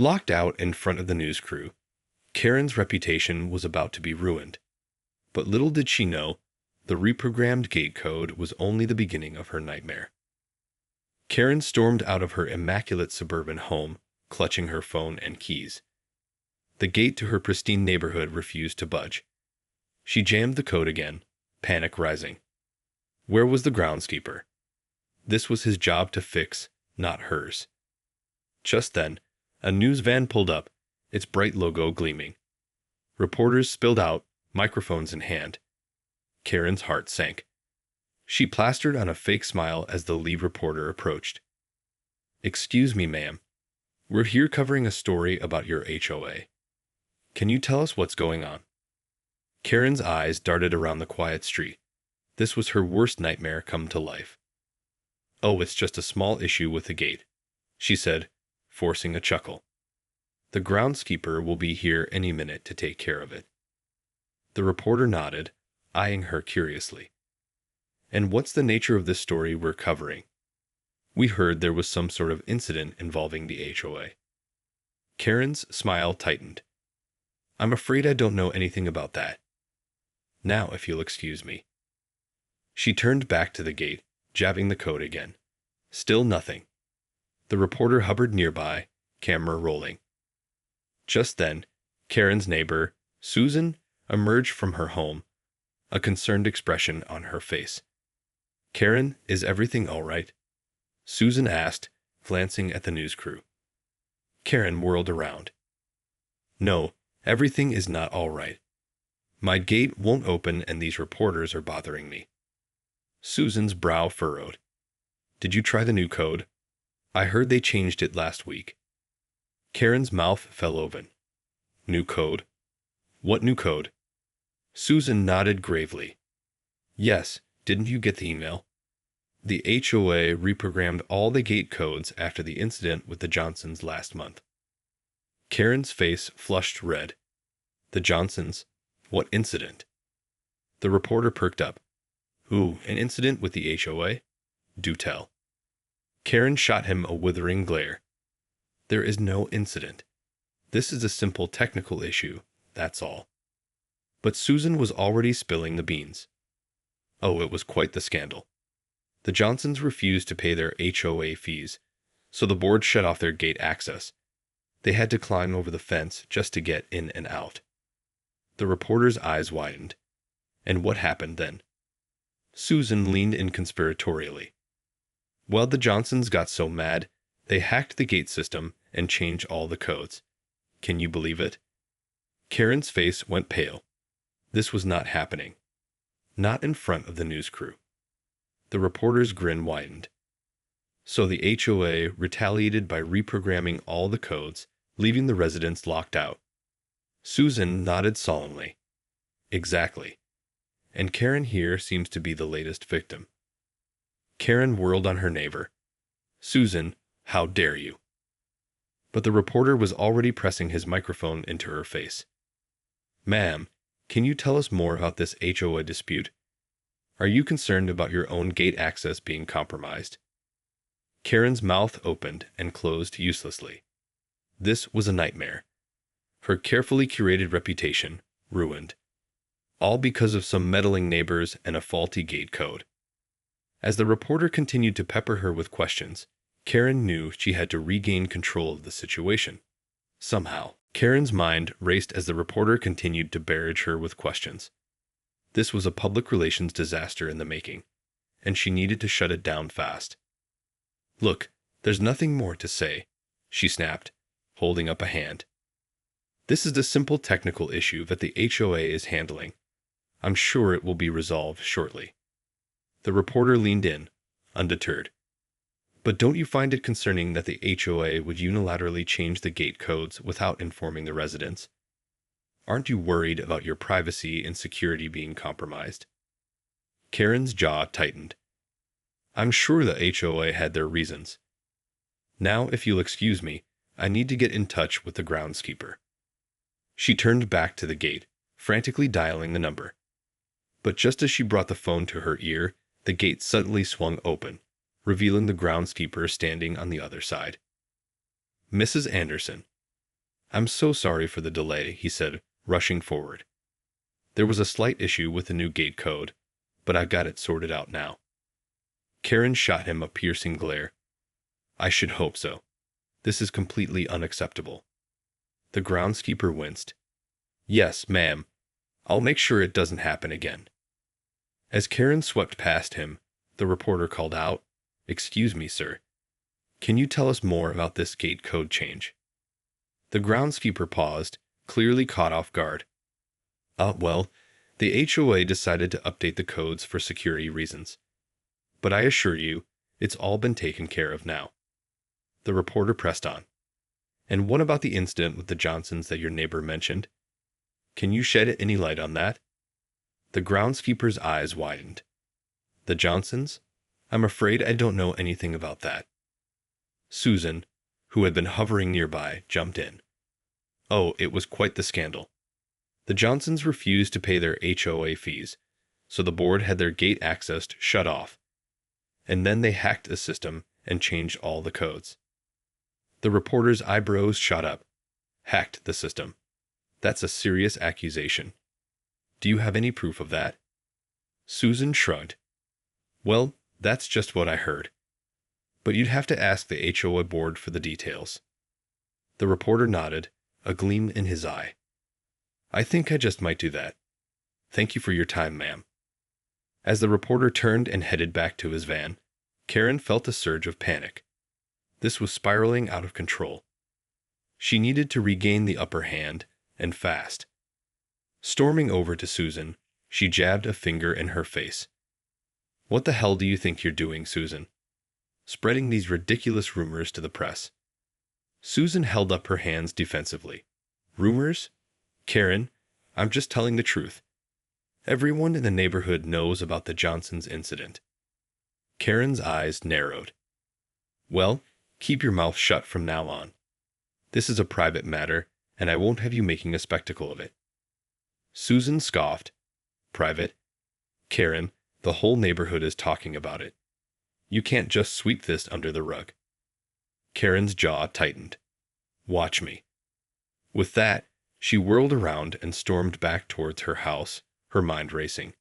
Locked out in front of the news crew, Karen's reputation was about to be ruined. But little did she know, the reprogrammed gate code was only the beginning of her nightmare. Karen stormed out of her immaculate suburban home, clutching her phone and keys. The gate to her pristine neighborhood refused to budge. She jammed the code again, panic rising. Where was the groundskeeper? This was his job to fix, not hers. Just then, a news van pulled up, its bright logo gleaming. Reporters spilled out, microphones in hand. Karen's heart sank. She plastered on a fake smile as the lead reporter approached. "Excuse me, ma'am. We're here covering a story about your HOA. Can you tell us what's going on?" Karen's eyes darted around the quiet street. This was her worst nightmare come to life. "Oh, it's just a small issue with the gate," she said, forcing a chuckle. "The groundskeeper will be here any minute to take care of it." The reporter nodded, eyeing her curiously. "And what's the nature of this story we're covering? We heard there was some sort of incident involving the HOA. Karen's smile tightened. "I'm afraid I don't know anything about that. Now, if you'll excuse me." She turned back to the gate, jabbing the code again. Still nothing. The reporter hovered nearby, camera rolling. Just then, Karen's neighbor, Susan, emerged from her home, a concerned expression on her face. "Karen, is everything all right?" Susan asked, glancing at the news crew. Karen whirled around. "No, everything is not all right. My gate won't open and these reporters are bothering me." Susan's brow furrowed. "Did you try the new code? I heard they changed it last week." Karen's mouth fell open. "New code? What new code?" Susan nodded gravely. "Yes, didn't you get the email? The HOA reprogrammed all the gate codes after the incident with the Johnsons last month." Karen's face flushed red. "The Johnsons? What incident?" The reporter perked up. "Ooh, an incident with the HOA? Do tell." Karen shot him a withering glare. "There is no incident. This is a simple technical issue, that's all." But Susan was already spilling the beans. Oh, it was quite the scandal. The Johnsons refused to pay their HOA fees, so the board shut off their gate access. They had to climb over the fence just to get in and out. The reporter's eyes widened. And what happened then? Susan leaned in conspiratorially. Well, the Johnsons got so mad, they hacked the gate system and changed all the codes. Can you believe it? Karen's face went pale. This was not happening. Not in front of the news crew. The reporter's grin widened. So the HOA retaliated by reprogramming all the codes, leaving the residents locked out. Susan nodded solemnly. Exactly. And Karen here seems to be the latest victim. Karen whirled on her neighbor. Susan, how dare you? But the reporter was already pressing his microphone into her face. Ma'am, can you tell us more about this HOA dispute? Are you concerned about your own gate access being compromised? Karen's mouth opened and closed uselessly. This was a nightmare. Her carefully curated reputation ruined. All because of some meddling neighbors and a faulty gate code. As the reporter continued to pepper her with questions, Karen knew she had to regain control of the situation. Somehow, Karen's mind raced as the reporter continued to barrage her with questions. This was a public relations disaster in the making, and she needed to shut it down fast. Look, there's nothing more to say, she snapped, holding up a hand. This is a simple technical issue that the HOA is handling. I'm sure it will be resolved shortly. The reporter leaned in, undeterred. But don't you find it concerning that the HOA would unilaterally change the gate codes without informing the residents? Aren't you worried about your privacy and security being compromised? Karen's jaw tightened. I'm sure the HOA had their reasons. Now, if you'll excuse me, I need to get in touch with the groundskeeper. She turned back to the gate, frantically dialing the number. But just as she brought the phone to her ear, the gate suddenly swung open, revealing the groundskeeper standing on the other side. Mrs. Anderson, I'm so sorry for the delay, he said, rushing forward. There was a slight issue with the new gate code, but I've got it sorted out now. Karen shot him a piercing glare. I should hope so. This is completely unacceptable. The groundskeeper winced. Yes, ma'am. I'll make sure it doesn't happen again. As Karen swept past him, the reporter called out, Excuse me, sir. Can you tell us more about this gate code change? The groundskeeper paused, clearly caught off guard. Well, the HOA decided to update the codes for security reasons. But I assure you, it's all been taken care of now. The reporter pressed on. And what about the incident with the Johnsons that your neighbor mentioned? Can you shed any light on that? The groundskeeper's eyes widened. The Johnsons? I'm afraid I don't know anything about that. Susan, who had been hovering nearby, jumped in. Oh, it was quite the scandal. The Johnsons refused to pay their HOA fees, so the board had their gate access shut off. And then they hacked the system and changed all the codes. The reporter's eyebrows shot up. Hacked the system. That's a serious accusation. Do you have any proof of that? Susan shrugged. Well, that's just what I heard. But you'd have to ask the HOA board for the details. The reporter nodded, a gleam in his eye. I think I just might do that. Thank you for your time, ma'am. As the reporter turned and headed back to his van, Karen felt a surge of panic. This was spiraling out of control. She needed to regain the upper hand, and fast. Storming over to Susan, she jabbed a finger in her face. What the hell do you think you're doing, Susan? Spreading these ridiculous rumors to the press. Susan held up her hands defensively. Rumors? Karen, I'm just telling the truth. Everyone in the neighborhood knows about the Johnsons incident. Karen's eyes narrowed. Well, keep your mouth shut from now on. This is a private matter, and I won't have you making a spectacle of it. Susan scoffed. Private? Karen, the whole neighborhood is talking about it. You can't just sweep this under the rug. Karen's jaw tightened. Watch me. With that, she whirled around and stormed back towards her house, her mind racing.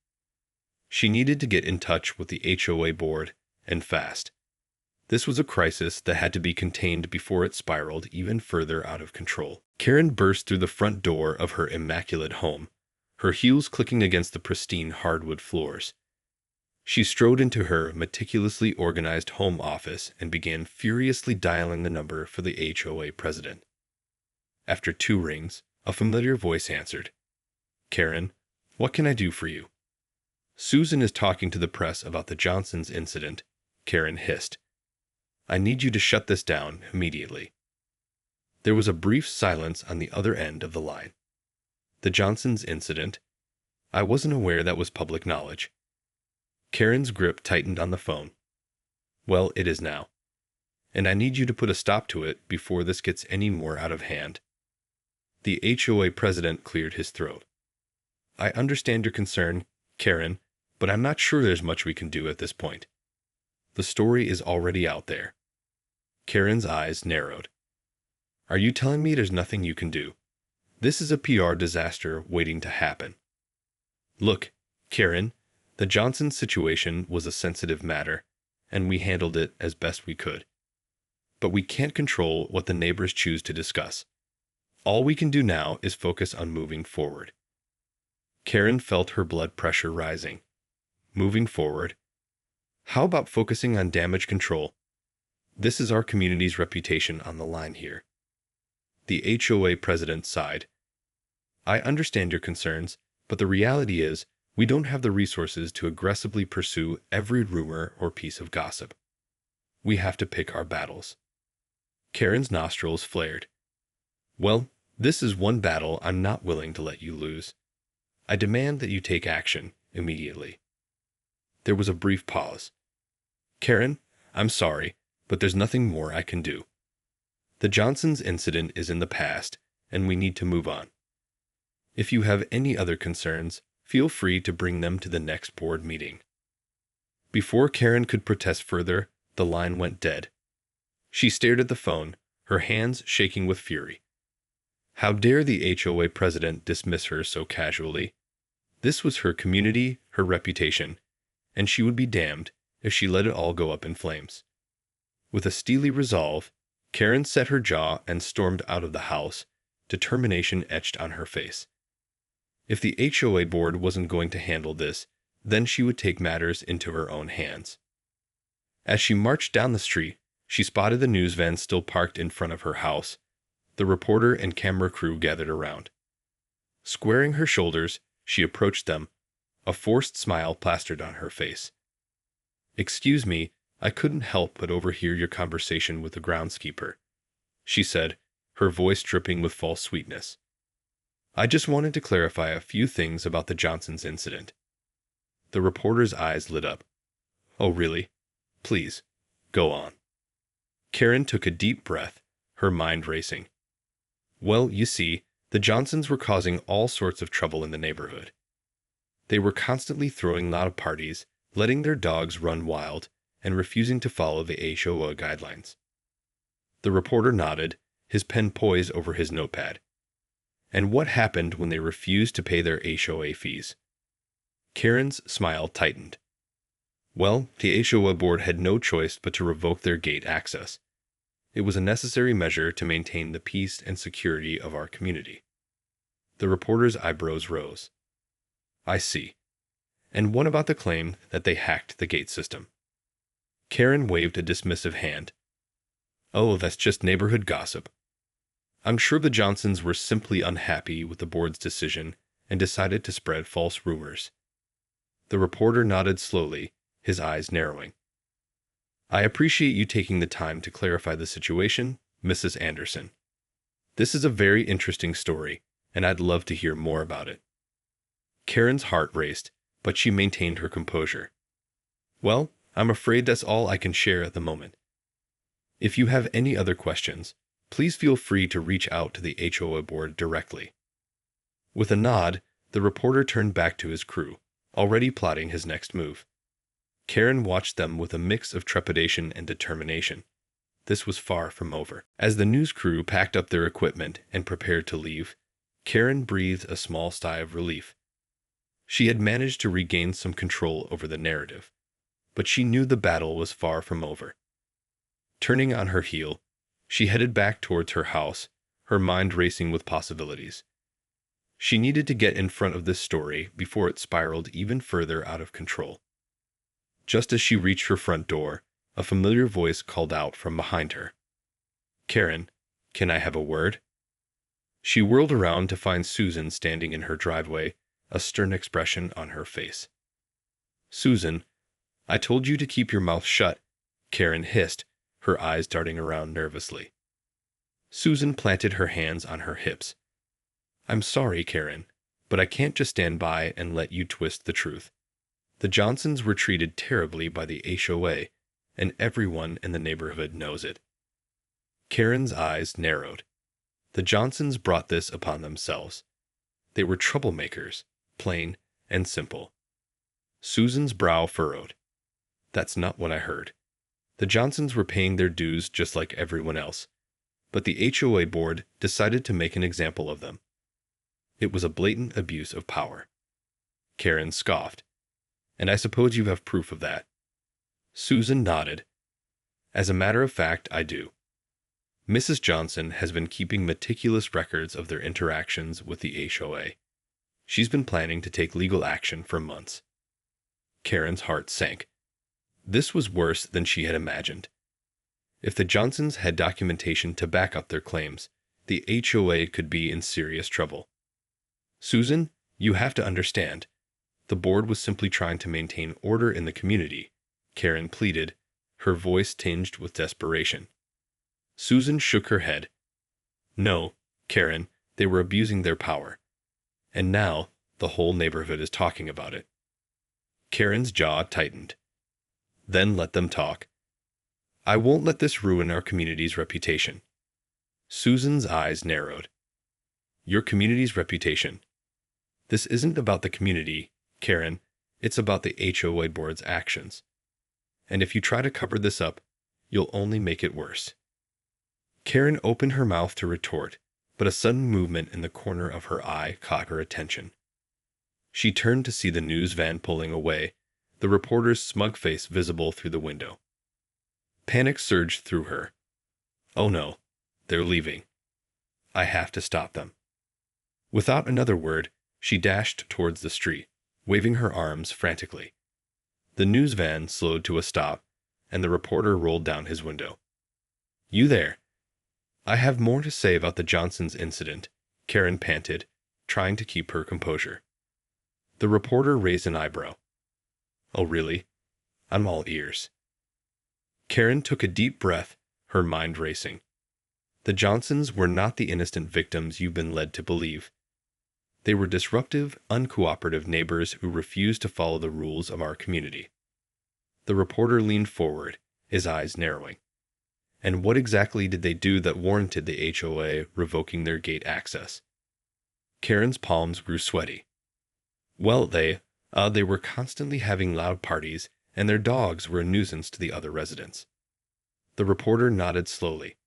She needed to get in touch with the HOA board, and fast. This was a crisis that had to be contained before it spiraled even further out of control. Karen burst through the front door of her immaculate home, her heels clicking against the pristine hardwood floors. She strode into her meticulously organized home office and began furiously dialing the number for the HOA president. After 2 rings, a familiar voice answered. Karen, what can I do for you? Susan is talking to the press about the Johnsons incident, Karen hissed. I need you to shut this down immediately. There was a brief silence on the other end of the line. The Johnsons incident? I wasn't aware that was public knowledge. Karen's grip tightened on the phone. Well, it is now. And I need you to put a stop to it before this gets any more out of hand. The HOA president cleared his throat. I understand your concern, Karen, but I'm not sure there's much we can do at this point. The story is already out there. Karen's eyes narrowed. Are you telling me there's nothing you can do? This is a PR disaster waiting to happen. Look, Karen, the Johnson situation was a sensitive matter, and we handled it as best we could. But we can't control what the neighbors choose to discuss. All we can do now is focus on moving forward. Karen felt her blood pressure rising. Moving forward? How about focusing on damage control? This is our community's reputation on the line here. The HOA president sighed. I understand your concerns, but the reality is, we don't have the resources to aggressively pursue every rumor or piece of gossip. We have to pick our battles. Karen's nostrils flared. Well, this is one battle I'm not willing to let you lose. I demand that you take action immediately. There was a brief pause. Karen, I'm sorry, but there's nothing more I can do. The Johnsons incident is in the past, and we need to move on. If you have any other concerns, feel free to bring them to the next board meeting. Before Karen could protest further, the line went dead. She stared at the phone, her hands shaking with fury. How dare the HOA president dismiss her so casually? This was her community, her reputation, and she would be damned if she let it all go up in flames. With a steely resolve, Karen set her jaw and stormed out of the house, determination etched on her face. If the HOA board wasn't going to handle this, then she would take matters into her own hands. As she marched down the street, she spotted the news van still parked in front of her house. The reporter and camera crew gathered around. Squaring her shoulders, she approached them, a forced smile plastered on her face. "Excuse me, I couldn't help but overhear your conversation with the groundskeeper," she said, her voice dripping with false sweetness. "I just wanted to clarify a few things about the Johnsons incident." The reporter's eyes lit up. "Oh, really? Please, go on." Karen took a deep breath, her mind racing. "Well, you see, the Johnsons were causing all sorts of trouble in the neighborhood. They were constantly throwing loud parties, letting their dogs run wild, and refusing to follow the HOA guidelines." The reporter nodded, his pen poised over his notepad. "And what happened when they refused to pay their HOA fees?" Karen's smile tightened. "Well, the HOA board had no choice but to revoke their gate access. It was a necessary measure to maintain the peace and security of our community." The reporter's eyebrows rose. "I see. And what about the claim that they hacked the gate system?" Karen waved a dismissive hand. "Oh, that's just neighborhood gossip. I'm sure the Johnsons were simply unhappy with the board's decision and decided to spread false rumors." The reporter nodded slowly, his eyes narrowing. "I appreciate you taking the time to clarify the situation, Mrs. Anderson. This is a very interesting story, and I'd love to hear more about it." Karen's heart raced, but she maintained her composure. "Well, I'm afraid that's all I can share at the moment. If you have any other questions, please feel free to reach out to the HOA board directly." With a nod, the reporter turned back to his crew, already plotting his next move. Karen watched them with a mix of trepidation and determination. This was far from over. As the news crew packed up their equipment and prepared to leave, Karen breathed a small sigh of relief. She had managed to regain some control over the narrative, but she knew the battle was far from over. Turning on her heel, she headed back towards her house, her mind racing with possibilities. She needed to get in front of this story before it spiraled even further out of control. Just as she reached her front door, a familiar voice called out from behind her. "Karen, can I have a word?" She whirled around to find Susan standing in her driveway, a stern expression on her face. "Susan, I told you to keep your mouth shut," Karen hissed, her eyes darting around nervously. Susan planted her hands on her hips. "I'm sorry, Karen, but I can't just stand by and let you twist the truth. The Johnsons were treated terribly by the HOA, and everyone in the neighborhood knows it." Karen's eyes narrowed. The Johnsons brought this upon themselves. They were troublemakers, plain and simple. Susan's brow furrowed. "That's not what I heard. The Johnsons were paying their dues just like everyone else, but the HOA board decided to make an example of them. It was a blatant abuse of power." Karen scoffed. "And I suppose you have proof of that?" Susan nodded. "As a matter of fact, I do. Mrs. Johnson has been keeping meticulous records of their interactions with the HOA. She's been planning to take legal action for months." Karen's heart sank. This was worse than she had imagined. If the Johnsons had documentation to back up their claims, the HOA could be in serious trouble. "Susan, you have to understand. The board was simply trying to maintain order in the community," Karen pleaded, her voice tinged with desperation. Susan shook her head. "No, Karen, they were abusing their power. And now, the whole neighborhood is talking about it." Karen's jaw tightened. "Then let them talk. I won't let this ruin our community's reputation." Susan's eyes narrowed. "Your community's reputation. This isn't about the community, Karen. It's about the HOA board's actions. And if you try to cover this up, you'll only make it worse." Karen opened her mouth to retort, but a sudden movement in the corner of her eye caught her attention. She turned to see the news van pulling away, the reporter's smug face visible through the window. Panic surged through her. Oh no, they're leaving. I have to stop them. Without another word, she dashed towards the street, waving her arms frantically. The news van slowed to a stop, and the reporter rolled down his window. You there? I have more to say about the Johnsons' incident, Karen panted, trying to keep her composure. The reporter raised an eyebrow. Oh really? I'm all ears. Karen took a deep breath, her mind racing. The Johnsons were not the innocent victims you've been led to believe. They were disruptive, uncooperative neighbors who refused to follow the rules of our community. The reporter leaned forward, his eyes narrowing. And what exactly did they do that warranted the HOA revoking their gate access? Karen's palms grew sweaty. Well, they were constantly having loud parties, and their dogs were a nuisance to the other residents. The reporter nodded slowly.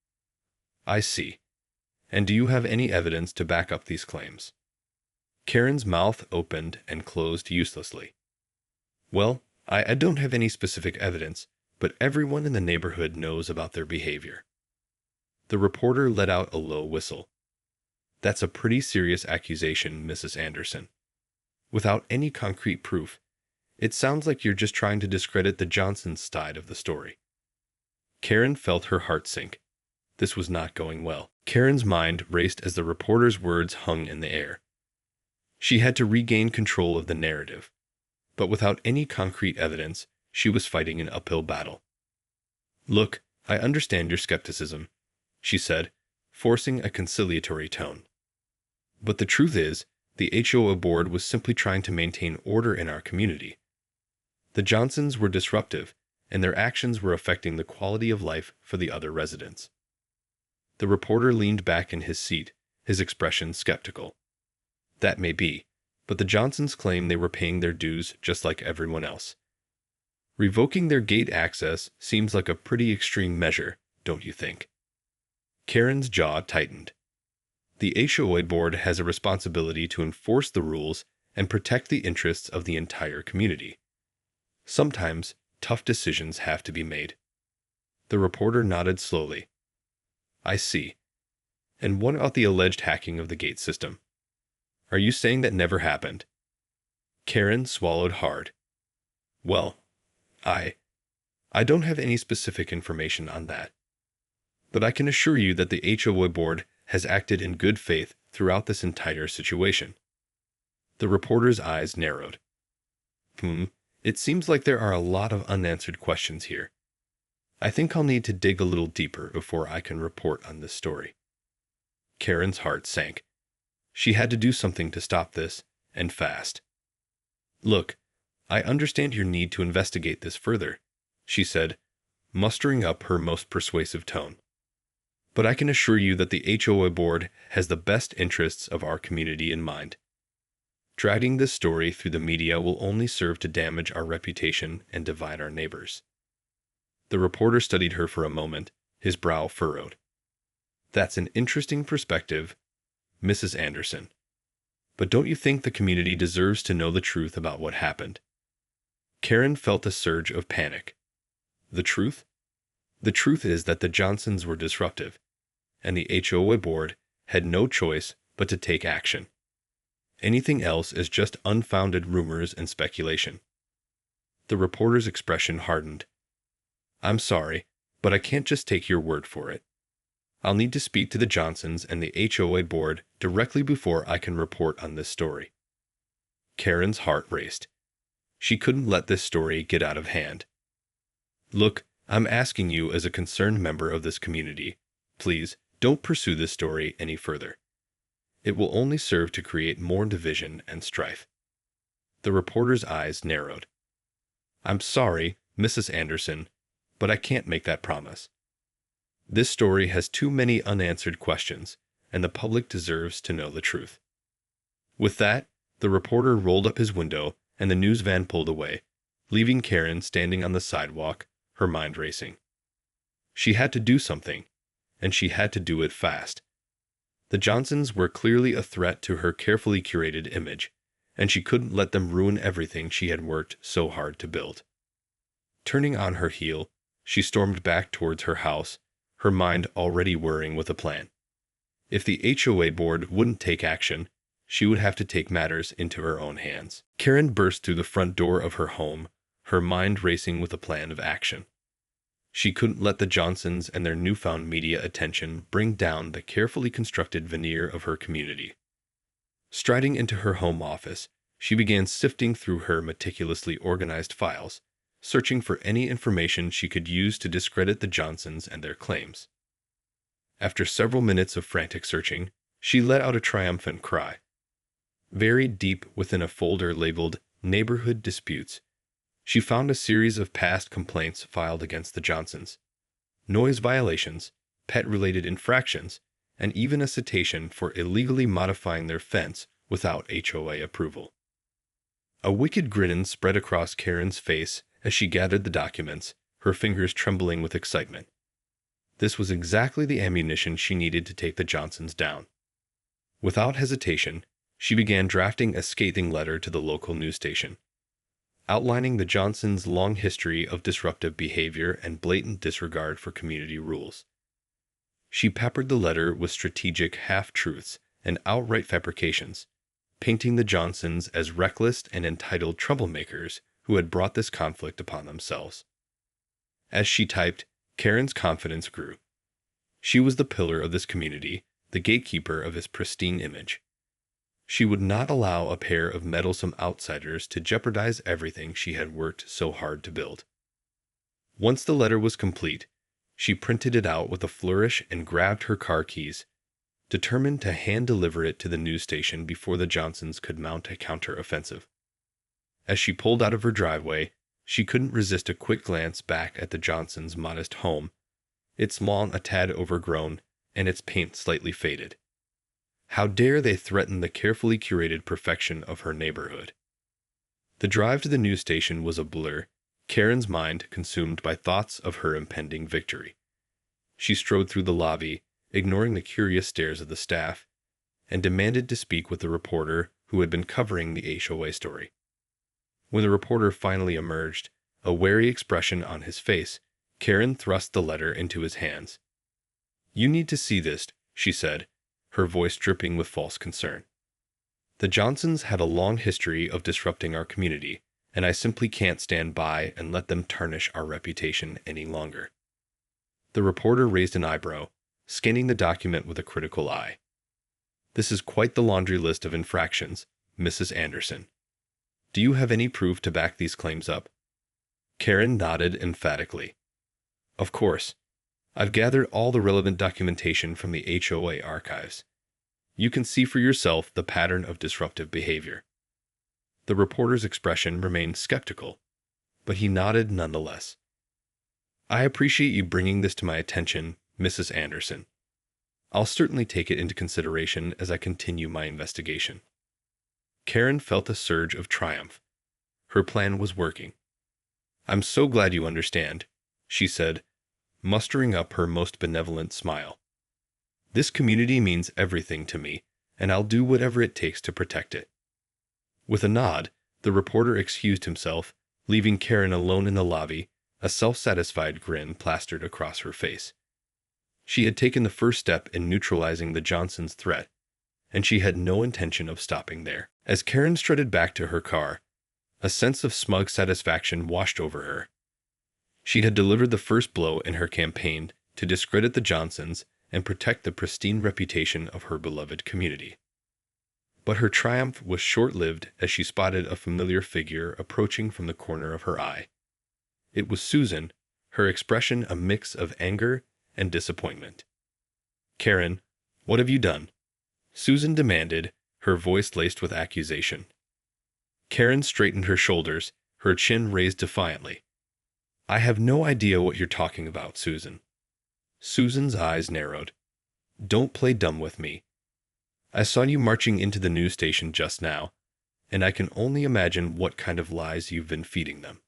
I see. And do you have any evidence to back up these claims? Karen's mouth opened and closed uselessly. Well, I don't have any specific evidence, but everyone in the neighborhood knows about their behavior. The reporter let out a low whistle. That's a pretty serious accusation, Mrs. Anderson. Without any concrete proof, it sounds like you're just trying to discredit the Johnsons' side of the story. Karen felt her heart sink. This was not going well. Karen's mind raced as the reporter's words hung in the air. She had to regain control of the narrative, but without any concrete evidence, she was fighting an uphill battle. Look, I understand your skepticism, she said, forcing a conciliatory tone. But the truth is, the HOA board was simply trying to maintain order in our community. The Johnsons were disruptive, and their actions were affecting the quality of life for the other residents. The reporter leaned back in his seat, his expression skeptical. That may be, but the Johnsons claim they were paying their dues just like everyone else. Revoking their gate access seems like a pretty extreme measure, don't you think? Karen's jaw tightened. The HOA board has a responsibility to enforce the rules and protect the interests of the entire community. Sometimes, tough decisions have to be made. The reporter nodded slowly. I see. And what about the alleged hacking of the gate system? Are you saying that never happened? Karen swallowed hard. Well, I don't have any specific information on that. But I can assure you that the HOA board has acted in good faith throughout this entire situation. The reporter's eyes narrowed. It seems like there are a lot of unanswered questions here. I think I'll need to dig a little deeper before I can report on this story. Karen's heart sank. She had to do something to stop this, and fast. Look, I understand your need to investigate this further, she said, mustering up her most persuasive tone. But I can assure you that the HOA board has the best interests of our community in mind. Dragging this story through the media will only serve to damage our reputation and divide our neighbors. The reporter studied her for a moment, his brow furrowed. That's an interesting perspective, Mrs. Anderson. But don't you think the community deserves to know the truth about what happened? Karen felt a surge of panic. The truth? The truth is that the Johnsons were disruptive, and the HOA board had no choice but to take action. Anything else is just unfounded rumors and speculation. The reporter's expression hardened. I'm sorry, but I can't just take your word for it. I'll need to speak to the Johnsons and the HOA board directly before I can report on this story. Karen's heart raced. She couldn't let this story get out of hand. Look, I'm asking you as a concerned member of this community, please don't pursue this story any further. It will only serve to create more division and strife. The reporter's eyes narrowed. I'm sorry, Mrs. Anderson, but I can't make that promise. This story has too many unanswered questions, and the public deserves to know the truth. With that, the reporter rolled up his window and the news van pulled away, leaving Karen standing on the sidewalk, her mind racing. She had to do something, and she had to do it fast. The Johnsons were clearly a threat to her carefully curated image, and she couldn't let them ruin everything she had worked so hard to build. Turning on her heel, she stormed back towards her house, her mind already whirring with a plan. If the HOA board wouldn't take action, she would have to take matters into her own hands. Karen burst through the front door of her home, her mind racing with a plan of action. She couldn't let the Johnsons and their newfound media attention bring down the carefully constructed veneer of her community. Striding into her home office, she began sifting through her meticulously organized files, searching for any information she could use to discredit the Johnsons and their claims. After several minutes of frantic searching, she let out a triumphant cry. Buried deep within a folder labeled Neighborhood Disputes, she found a series of past complaints filed against the Johnsons. Noise violations, pet-related infractions, and even a citation for illegally modifying their fence without HOA approval. A wicked grin spread across Karen's face as she gathered the documents, her fingers trembling with excitement. This was exactly the ammunition she needed to take the Johnsons down. Without hesitation, she began drafting a scathing letter to the local news station, outlining the Johnsons' long history of disruptive behavior and blatant disregard for community rules. She peppered the letter with strategic half-truths and outright fabrications, painting the Johnsons as reckless and entitled troublemakers who had brought this conflict upon themselves. As she typed, Karen's confidence grew. She was the pillar of this community, the gatekeeper of its pristine image. She would not allow a pair of meddlesome outsiders to jeopardize everything she had worked so hard to build. Once the letter was complete, she printed it out with a flourish and grabbed her car keys, determined to hand-deliver it to the news station before the Johnsons could mount a counter-offensive. As she pulled out of her driveway, she couldn't resist a quick glance back at the Johnsons' modest home, its lawn a tad overgrown and its paint slightly faded. How dare they threaten the carefully curated perfection of her neighborhood? The drive to the news station was a blur, Karen's mind consumed by thoughts of her impending victory. She strode through the lobby, ignoring the curious stares of the staff, and demanded to speak with the reporter who had been covering the HOA story. When the reporter finally emerged, a wary expression on his face, Karen thrust the letter into his hands. "You need to see this," she said, her voice dripping with false concern. "The Johnsons have a long history of disrupting our community, and I simply can't stand by and let them tarnish our reputation any longer." The reporter raised an eyebrow, scanning the document with a critical eye. "This is quite the laundry list of infractions, Mrs. Anderson. Do you have any proof to back these claims up?" Karen nodded emphatically. "Of course. I've gathered all the relevant documentation from the HOA archives. You can see for yourself the pattern of disruptive behavior." The reporter's expression remained skeptical, but he nodded nonetheless. "I appreciate you bringing this to my attention, Mrs. Anderson. I'll certainly take it into consideration as I continue my investigation." Karen felt a surge of triumph. Her plan was working. "I'm so glad you understand," she said, mustering up her most benevolent smile. "This community means everything to me, and I'll do whatever it takes to protect it." With a nod, the reporter excused himself, leaving Karen alone in the lobby, a self-satisfied grin plastered across her face. She had taken the first step in neutralizing the Johnsons' threat, and she had no intention of stopping there. As Karen strutted back to her car, a sense of smug satisfaction washed over her. She had delivered the first blow in her campaign to discredit the Johnsons and protect the pristine reputation of her beloved community. But her triumph was short-lived as she spotted a familiar figure approaching from the corner of her eye. It was Susan, her expression a mix of anger and disappointment. "Karen, what have you done?" Susan demanded, her voice laced with accusation. Karen straightened her shoulders, her chin raised defiantly. "I have no idea what you're talking about, Susan." Susan's eyes narrowed. "Don't play dumb with me. I saw you marching into the news station just now, and I can only imagine what kind of lies you've been feeding them."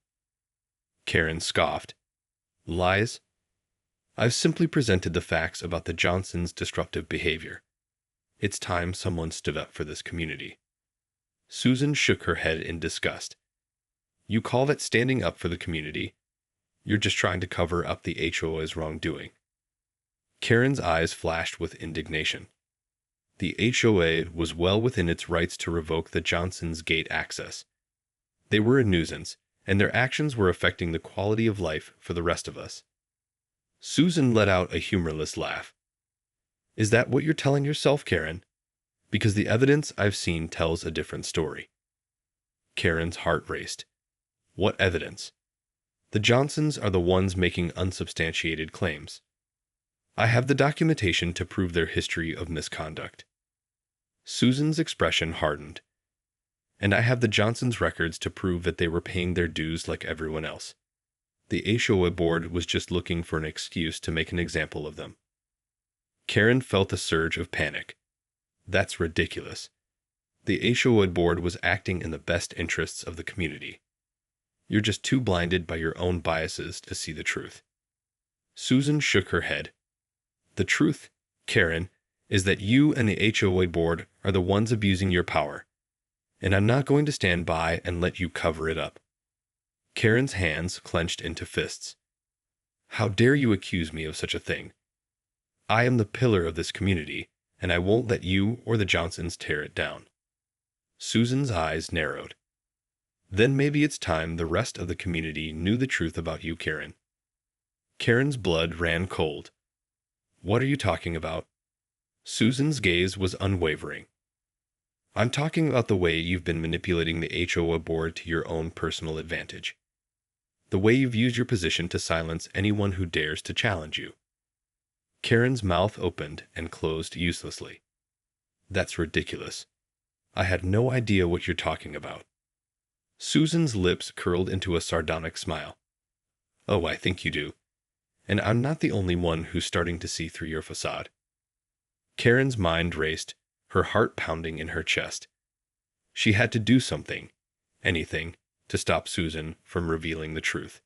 Karen scoffed. "Lies? I've simply presented the facts about the Johnsons' disruptive behavior. It's time someone stood up for this community. Susan shook her head in disgust. You call that standing up for the community? You're just trying to cover up the HOA's wrongdoing. Karen's eyes flashed with indignation. The HOA was well within its rights to revoke the Johnsons' gate access. They were a nuisance, and their actions were affecting the quality of life for the rest of us. Susan let out a humorless laugh. Is that what you're telling yourself, Karen? Because the evidence I've seen tells a different story. Karen's heart raced. What evidence? The Johnsons are the ones making unsubstantiated claims. I have the documentation to prove their history of misconduct. Susan's expression hardened. And I have the Johnsons' records to prove that they were paying their dues like everyone else. The HOA board was just looking for an excuse to make an example of them. Karen felt a surge of panic. That's ridiculous. The HOA board was acting in the best interests of the community. You're just too blinded by your own biases to see the truth. Susan shook her head. The truth, Karen, is that you and the HOA board are the ones abusing your power, and I'm not going to stand by and let you cover it up. Karen's hands clenched into fists. How dare you accuse me of such a thing? I am the pillar of this community, and I won't let you or the Johnsons tear it down. Susan's eyes narrowed. Then maybe it's time the rest of the community knew the truth about you, Karen. Karen's blood ran cold. What are you talking about? Susan's gaze was unwavering. I'm talking about the way you've been manipulating the HOA board to your own personal advantage. The way you've used your position to silence anyone who dares to challenge you. Karen's mouth opened and closed uselessly. That's ridiculous. I had no idea what you're talking about. Susan's lips curled into a sardonic smile. Oh, I think you do. And I'm not the only one who's starting to see through your facade. Karen's mind raced, her heart pounding in her chest. She had to do something, anything, to stop Susan from revealing the truth.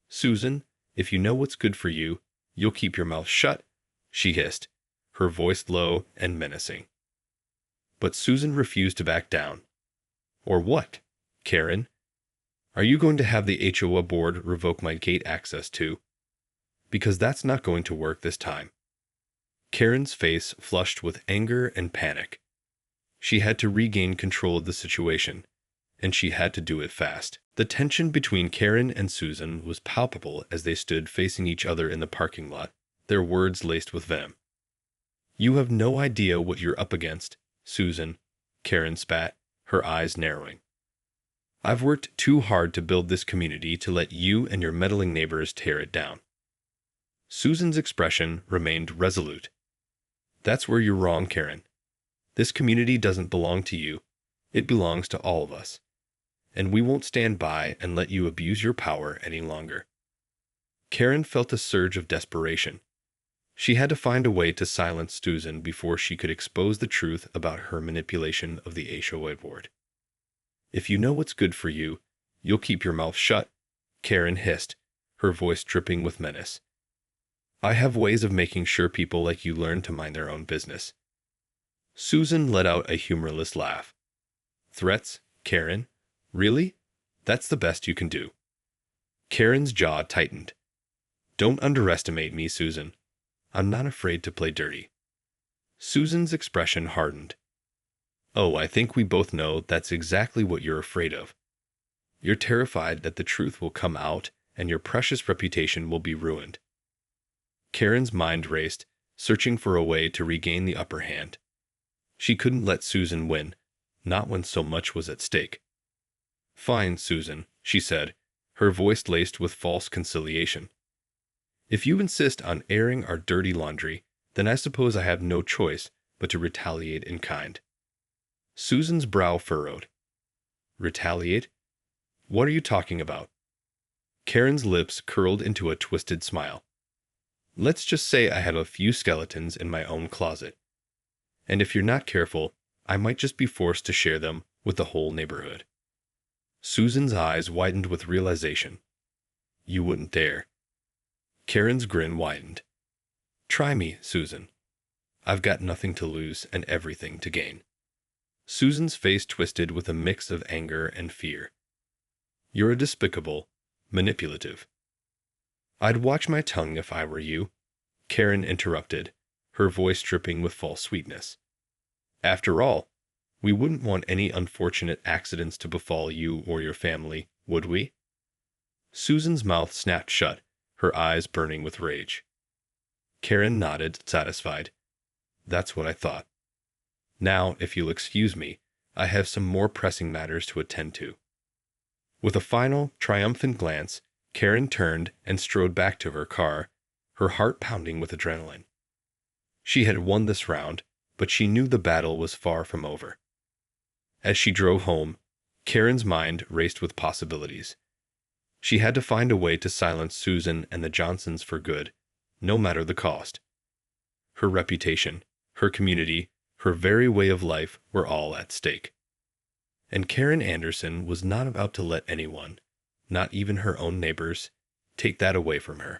Susan, if you know what's good for you, you'll keep your mouth shut, she hissed, her voice low and menacing. But Susan refused to back down. Or what, Karen? Are you going to have the HOA board revoke my gate access too? Because that's not going to work this time. Karen's face flushed with anger and panic. She had to regain control of the situation, and she had to do it fast. The tension between Karen and Susan was palpable as they stood facing each other in the parking lot, their words laced with venom. You have no idea what you're up against, Susan, Karen spat, her eyes narrowing. I've worked too hard to build this community to let you and your meddling neighbors tear it down. Susan's expression remained resolute. That's where you're wrong, Karen. This community doesn't belong to you. It belongs to all of us. And we won't stand by and let you abuse your power any longer. Karen felt a surge of desperation. She had to find a way to silence Susan before she could expose the truth about her manipulation of the HOA board. If you know what's good for you, you'll keep your mouth shut, Karen hissed, her voice dripping with menace. I have ways of making sure people like you learn to mind their own business. Susan let out a humorless laugh. Threats, Karen? Really? That's the best you can do. Karen's jaw tightened. Don't underestimate me, Susan. I'm not afraid to play dirty. Susan's expression hardened. Oh, I think we both know that's exactly what you're afraid of. You're terrified that the truth will come out and your precious reputation will be ruined. Karen's mind raced, searching for a way to regain the upper hand. She couldn't let Susan win, not when so much was at stake. Fine, Susan, she said, her voice laced with false conciliation. If you insist on airing our dirty laundry, then I suppose I have no choice but to retaliate in kind. Susan's brow furrowed. Retaliate? What are you talking about? Karen's lips curled into a twisted smile. Let's just say I have a few skeletons in my own closet. And if you're not careful, I might just be forced to share them with the whole neighborhood. Susan's eyes widened with realization. You wouldn't dare. Karen's grin widened. Try me, Susan. I've got nothing to lose and everything to gain." Susan's face twisted with a mix of anger and fear. "You're a despicable, manipulative—" "I'd watch my tongue if I were you," Karen interrupted, her voice dripping with false sweetness. "After all, we wouldn't want any unfortunate accidents to befall you or your family, would we?" Susan's mouth snapped shut, her eyes burning with rage. Karen nodded, satisfied. "That's what I thought. Now, if you'll excuse me, I have some more pressing matters to attend to." With a final, triumphant glance, Karen turned and strode back to her car, her heart pounding with adrenaline. She had won this round, but she knew the battle was far from over. As she drove home, Karen's mind raced with possibilities. She had to find a way to silence Susan and the Johnsons for good, no matter the cost. Her reputation, her community, her very way of life were all at stake. And Karen Anderson was not about to let anyone, not even her own neighbors, take that away from her.